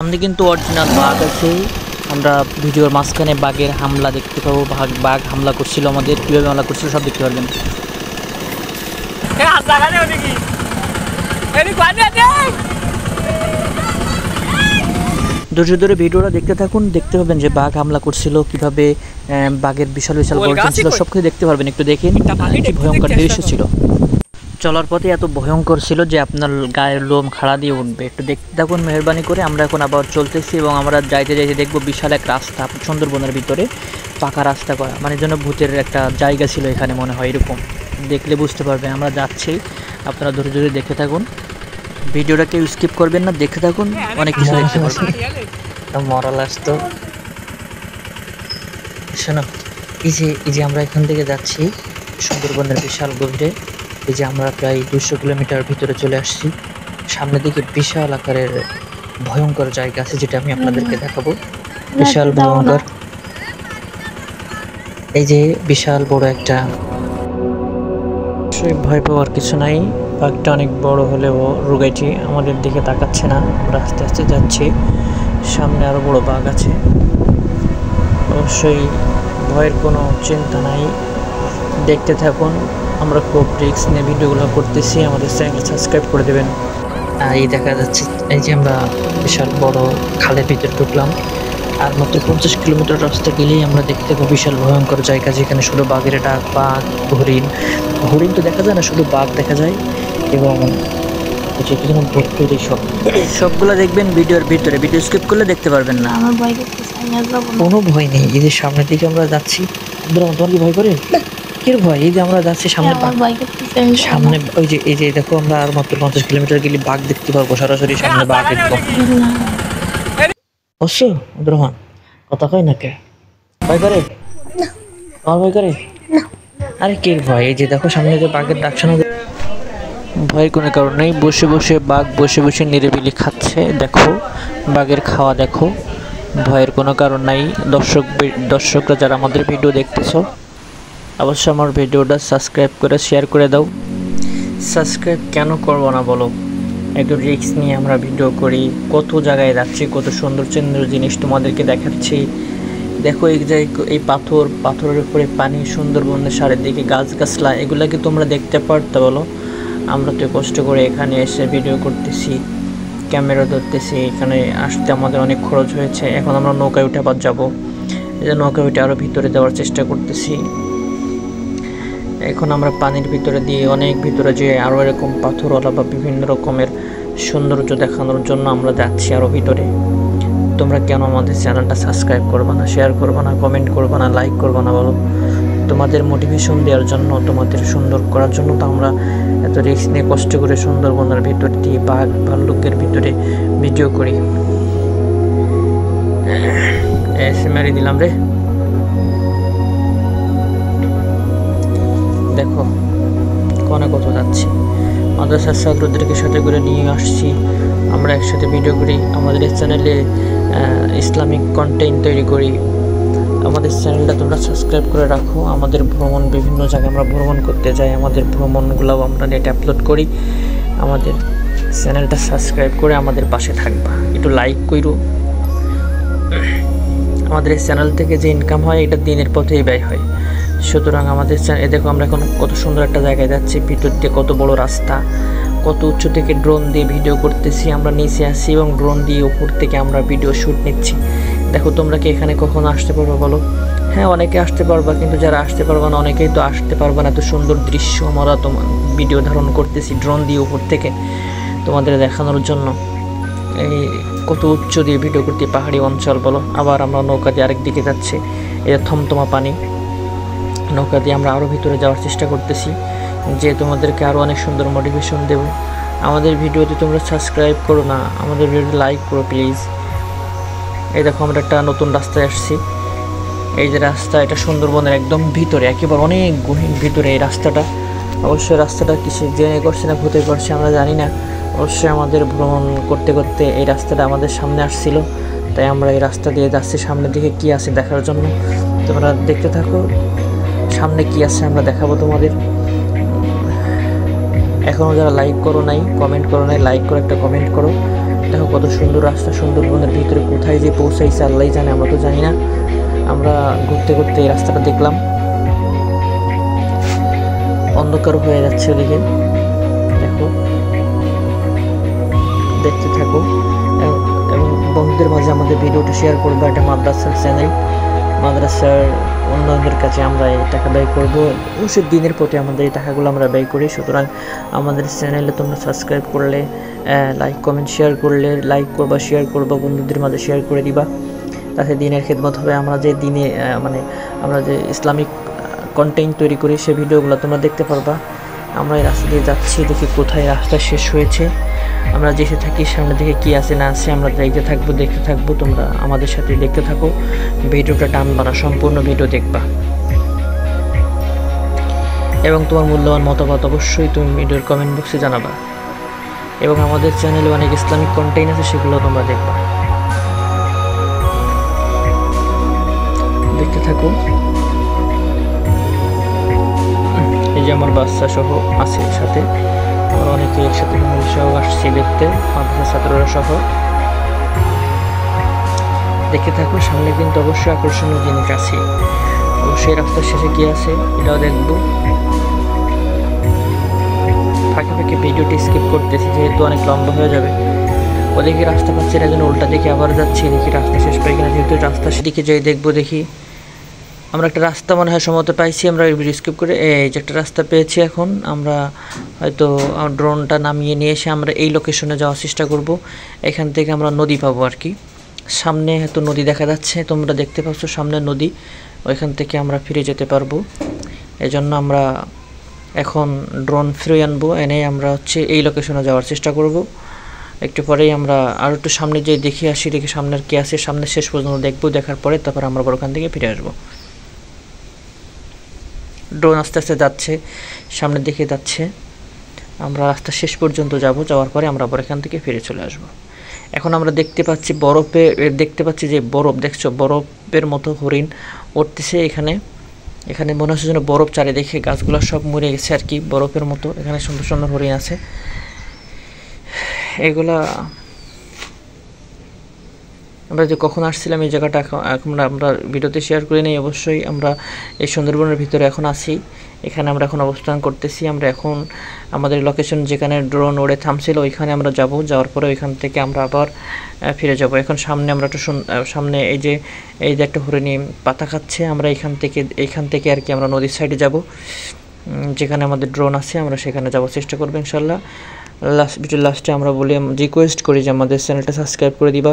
সামনে কিন্তু অরিজিনাল বাঘ আছে। আমরা ভিডিওর মাঝখানে বাঘের হামলা দেখতে পাবো। বাঘ হামলা করছিল, আমাদের কীভাবে হামলা করছিল সব দেখতে পারবেন। ধৈর্য ধরে ভিডিওটা দেখতে থাকুন, দেখতে পাবেন যে বাঘ হামলা করছিল, কিভাবে বাঘের বিশাল বিশাল গর্জন ছিল, সব কিছু দেখতে পারবেন। একটু দেখেন কি ভয়ঙ্কর দৃশ্য ছিল। চলার পথে এত ভয়ঙ্কর ছিল যে আপনার গায়ের লোম খাড়া দিয়ে উঠবে। একটু দেখতে থাকুন মেহরবানি করে। আমরা এখন আবার চলতেছি এবং আমরা যাইতে যাইতে দেখবো বিশাল এক রাস্তা সুন্দরবনের ভিতরে, পাকা রাস্তা করা, মানে যেন ভূতের একটা জায়গা ছিল এখানে মনে হয়, এরকম দেখলে বুঝতে পারবেন। আমরা যাচ্ছি, আপনারা ধরে ধরে দেখে থাকুন, ভিডিওটা কেউ স্কিপ করবেন না, দেখে থাকুন, অনেক কিছু দেখতে পারবেন। মরাল আসতো শোনো, এই যে আমরা এখান থেকে যাচ্ছি সুন্দরবনের বিশাল গভীরে। এই যে আমরা প্রায় 200 কিলোমিটার ভিতরে চলে আসছি। সামনের দিকে বিশাল আকারের ভয়ঙ্কর জায়গা আছে, যেটা আমি আপনাদেরকে দেখাবো। বিশাল ভয়ঙ্কর, এই যে বিশাল বড় একটা, ভয় পাওয়ার কিছু নাই। বাঘটা অনেক বড় হলেও রোগাইটি আমাদের দিকে তাকাচ্ছে না। আমরা আস্তে আস্তে যাচ্ছি, সামনে আরো বড় বাঘ আছে। অবশ্যই ভয়ের কোনো চিন্তা নাই, দেখতে থাকুন। আমরা খুব রিস্ক নিয়ে ভিডিওগুলো করতেছি, আমাদের চ্যানেল সাবস্ক্রাইব করে দেবেন। এই দেখা যাচ্ছে, এই যে আমরা বিশাল বড় খালের ভিতরে ঢুকলাম। আর মাত্র 50 কিলোমিটার রাস্তা গেলেই আমরা দেখতে পাবো বিশাল ভয়ঙ্কর জায়গা, যেখানে শুধু বাঘের ডাক, বাঘ, হরিণ তো দেখা যায় না, শুধু বাঘ দেখা যায়। এবং সবগুলো দেখবেন ভিডিওর ভিতরে, ভিডিও স্কিপ করলে দেখতে পারবেন না। কোনো ভয় নেই। এই যে সামনের দিকে আমরা যাচ্ছি, তোমার কি ভয় করে? ভয়, এই যে আমরা যাচ্ছি সামনে, সামনে ওই যে এই যে দেখো, আমরা আর মাত্র 50 কিলোমিটার গেলে বাঘ দেখতে পারবো সরাসরি, সামনে বাঘ দেখবো। অবশ্য রহমান কথা কয় না, কে ভয় করে? আমার ভয় করে? আরে কে ভয়? এই যে দেখো সামনে যে বাঘের ডাক শোনা, ভয়ের কোনো কারণ নেই। বসে বসে বাঘ বসে বসে নিরিবিলি খাচ্ছে, দেখো বাঘের খাওয়া দেখো, ভয়ের কোনো কারণ নাই। দর্শকরা যারা আমাদের ভিডিও দেখতেছো, অবশ্যই আমার ভিডিওটা সাবস্ক্রাইব করে শেয়ার করে দাও। সাবস্ক্রাইব কেন করবো না বলো? একটু রিস্ক নিয়ে আমরা ভিডিও করি, কত জায়গায় যাচ্ছি, কত সুন্দর সুন্দর জিনিস তোমাদেরকে দেখাচ্ছি। দেখো এই যে এই পাথরের উপরে পানি, সুন্দরবনের চারিদিকে গাছগাছলা, এগুলাকে তোমরা দেখতে পারতে বলো? আমরা তো কষ্ট করে এখানে এসে ভিডিও করতেছি, ক্যামেরা ধরতেছি, এখানে আসতে আমাদের অনেক খরচ হয়েছে। এখন আমরা নৌকায় উঠে আবার যাবো, এই যে নৌকায় উঠে আরও ভিতরে যাওয়ার চেষ্টা করতেছি। এখন আমরা পানির ভিতরে দিয়ে অনেক ভিতরে যেয়ে আরও এরকম পাথরওয়ালা বা বিভিন্ন রকমের সৌন্দর্য দেখানোর জন্য আমরা যাচ্ছি আরও ভিতরে। তোমরা কেন আমাদের চ্যানেলটা সাবস্ক্রাইব করবে না, শেয়ার করবে না, কমেন্ট করবে না, লাইক করবে না বলো? তোমাদের মোটিভেশন দেওয়ার জন্য, তোমাদের সুন্দর করার জন্য তো আমরা এত রিস্ক নিয়ে কষ্ট করে সুন্দরবনের ভিতর দিয়ে বাঘ ভাল্লুকের ভিতরে ভিডিও করি। মারি দিলাম রে। দেখো কোনে কত যাচ্ছি, মাদ্রাসার ছাত্রদেরকে সাথে করে নিয়ে আসছি, আমরা একসাথে ভিডিও করি। আমাদের এই চ্যানেলে ইসলামিক কন্টেন্ট তৈরি করি। আমাদের চ্যানেলটা তোমরা সাবস্ক্রাইব করে রাখো। আমাদের ভ্রমণ, বিভিন্ন জায়গায় আমরা ভ্রমণ করতে যাই, আমাদের ভ্রমণগুলোও আমরা নেটে আপলোড করি। আমাদের চ্যানেলটা সাবস্ক্রাইব করে আমাদের পাশে থাকবা, একটু লাইক করো। আমাদের এই চ্যানেল থেকে যে ইনকাম হয়, এটা দিনের পথেই ব্যয় হয়। সুতরাং আমাদের দেখো আমরা এখন কত সুন্দর একটা জায়গায় যাচ্ছি, ভিতর দিয়ে কত বড় রাস্তা, কত উচ্চ থেকে ড্রোন দিয়ে ভিডিও করতেছি। আমরা নিচে আসছি এবং ড্রোন দিয়ে উপর থেকে আমরা ভিডিও শ্যুট নিচ্ছি। দেখো তোমরা কি এখানে কখনো আসতে পারবে বলো? হ্যাঁ, অনেকে আসতে পারবা, কিন্তু যারা আসতে পারবে না, অনেকেই তো আসতে পারবে না। এত সুন্দর দৃশ্য আমরা তোমার ভিডিও ধারণ করতেছি ড্রোন দিয়ে উপর থেকে তোমাদের দেখানোর জন্য। এই কত উচ্চ দিয়ে ভিডিও করতে, পাহাড়ি অঞ্চল বলো। আবার আমরা নৌকা দিয়ে আরেক দিকে যাচ্ছি, এটা থমথমা পানি। নৌকা দিয়ে আমরা আরও ভিতরে যাওয়ার চেষ্টা করতেছি, যে তোমাদেরকে আরও অনেক সুন্দর মোটিভেশন দেব। আমাদের ভিডিওতে তোমরা সাবস্ক্রাইব করো না, আমাদের ভিডিওতে লাইক করো প্লিজ। এই দেখো আমরা একটা নতুন রাস্তায় আসছি। এই যে রাস্তা, এটা সুন্দরবনের একদম ভিতরে, একেবারে অনেক গহীন ভিতরে এই রাস্তাটা। অবশ্যই রাস্তাটা কিসে জেনে করছে না ভূতে করছে আমরা জানি না। অবশ্যই আমাদের ভ্রমণ করতে করতে এই রাস্তাটা আমাদের সামনে আসছিল, তাই আমরা এই রাস্তা দিয়ে যাচ্ছি সামনের দিকে কি আছে দেখার জন্য। তোমরা দেখতে থাকো, সামনে কি আছে আমরা দেখাবো তোমাদের। এখনও যারা লাইক করো নাই, কমেন্ট করো নাই, লাইক করে একটা কমেন্ট করো। দেখো কত সুন্দর রাস্তা, সুন্দরবনের ভিতরে কোথায় যে পৌঁছাইছে আল্লাহ জানে, আমরা তো জানি না। আমরা ঘুরতে ঘুরতে এই রাস্তাটা দেখলাম, অন্ধকার হয়ে যাচ্ছে ওদিকে। দেখো, দেখতে থাকো এবং বন্ধুদের মাঝে আমাদের ভিডিওটা শেয়ার করবো। এটা মাদ্রাসার চ্যানেল, মাদ্রাসার অন্যদের কাছে আমরা এই টাকা ব্যয় করবো, অবশ্যই দিনের প্রতি আমাদের এই টাকাগুলো আমরা ব্যয় করি। সুতরাং আমাদের চ্যানেলে তোমরা সাবস্ক্রাইব করলে, লাইক কমেন্ট শেয়ার করলে, লাইক করবা, শেয়ার করবা, বন্ধুদের মাঝে শেয়ার করে দিবা, তাতে দিনের খেদমত হবে। আমরা যে দিনে আমরা যে ইসলামিক কন্টেন্ট তৈরি করি সেই ভিডিওগুলো তোমরা দেখতে পারবা। আমরা এই রাস্তা দিয়ে যাচ্ছি, দেখি কোথায় রাস্তা শেষ হয়েছে। আমরা যেতে থাকি, সামনে দিকে কি আছে না আছে আমরা দেখতে থাকবো। তোমরা আমাদের সাথে দেখতে থাকো, ভিডিওটা টানবা না, সম্পূর্ণ ভিডিও দেখবা এবং তোমার মূল্যবান মতামত অবশ্যই তুমি ভিডিওর কমেন্ট বক্সে জানাবা। এবং আমাদের চ্যানেলে অনেক ইসলামিক কন্টেন্ট আছে, সেগুলো তোমরা দেখবা। দেখতে থাকো। এই যে আমার বাচ্চা সহ আছে সাথে, আমরা অনেকে একসাথে সহ আসছি দেখতে, মাদ্রাসার ছাত্ররা সহ। দেখতে থাকো, সামনে কিন্তু অবশ্যই আকর্ষণীয় জিনিস আছে। অবশ্যই রাস্তার শেষে কি আছে এটাও দেখবো। ফাঁকে ফাঁকে ভিডিওটি স্কিপ করতেছি যেহেতু অনেক লম্বা হয়ে যাবে। ওদিকে রাস্তা পাচ্ছি না, যেন উল্টা দিকে আবার যাচ্ছি, দেখি রাস্তা শেষ পাই কিনা। যেহেতু রাস্তা সেদিকে যাই দেখবো, দেখি আমরা একটা রাস্তা মনে হয় সম্ভবত পাইছি। আমরা স্কিপ করে এই যে একটা রাস্তা পেয়েছি। এখন আমরা হয়তো ড্রোনটা নামিয়ে নিয়ে এসে আমরা এই লোকেশনে যাওয়ার চেষ্টা করব। এখান থেকে আমরা নদী পাবো আর কি। সামনে হয়তো নদী দেখা যাচ্ছে, তোমরা দেখতে পাচ্ছ সামনে নদী, ওইখান থেকে আমরা ফিরে যেতে পারবো। এজন্য আমরা এখন ড্রোন ফিরে আনবো, এনে আমরা এই লোকেশনে যাওয়ার চেষ্টা করব। একটু পরেই আমরা আর একটু সামনে যেয়ে দেখে আসি, দেখি সামনের কি আছে, সামনে শেষ পর্যন্ত দেখবো। দেখার পরে তারপর আমরা ওখান থেকে ফিরে আসবো। ড্রোন আস্তে আস্তে যাচ্ছে, সামনের দিকে যাচ্ছে। আমরা রাস্তা শেষ পর্যন্ত যাওয়ার পরে আমরা আবার এখান থেকে ফিরে চলে আসব। এখন আমরা দেখতে পাচ্ছি যে বরফ, দেখছো বরফের মতো হরিণ উঠতেছে এখানে মনে হচ্ছে যেন বরফ চারিদিকে, গাছগুলো সব মরে গেছে আর কি, বরফের মতো। এখানে সুন্দর সুন্দর হরিণ আছে। এগুলা আমরা যে কখন আসছিলাম এই জায়গাটা আমরা ভিডিওতে শেয়ার করে নিই। অবশ্যই আমরা এই সুন্দরবনের ভিতরে এখন আছি, এখানে আমরা এখন অবস্থান করতেছি। আমরা এখন আমাদের লোকেশন যেখানে ড্রোন ওড়ে থামছিল ওইখানে আমরা যাওয়ার পরে ওইখান থেকে আমরা আবার ফিরে যাব। এখন সামনে আমরা একটু সামনে এই যে একটা হরিণী পাতা খাচ্ছে, আমরা এইখান থেকে আর কি আমরা নদীর সাইডে যাব, যেখানে আমাদের ড্রোন আছে আমরা সেখানে যাওয়ার চেষ্টা করবো ইনশাল্লাহ। ভিডিওর লাস্টে আমরা রিকোয়েস্ট করি যে আমাদের চ্যানেলটা সাবস্ক্রাইব করে দিবা।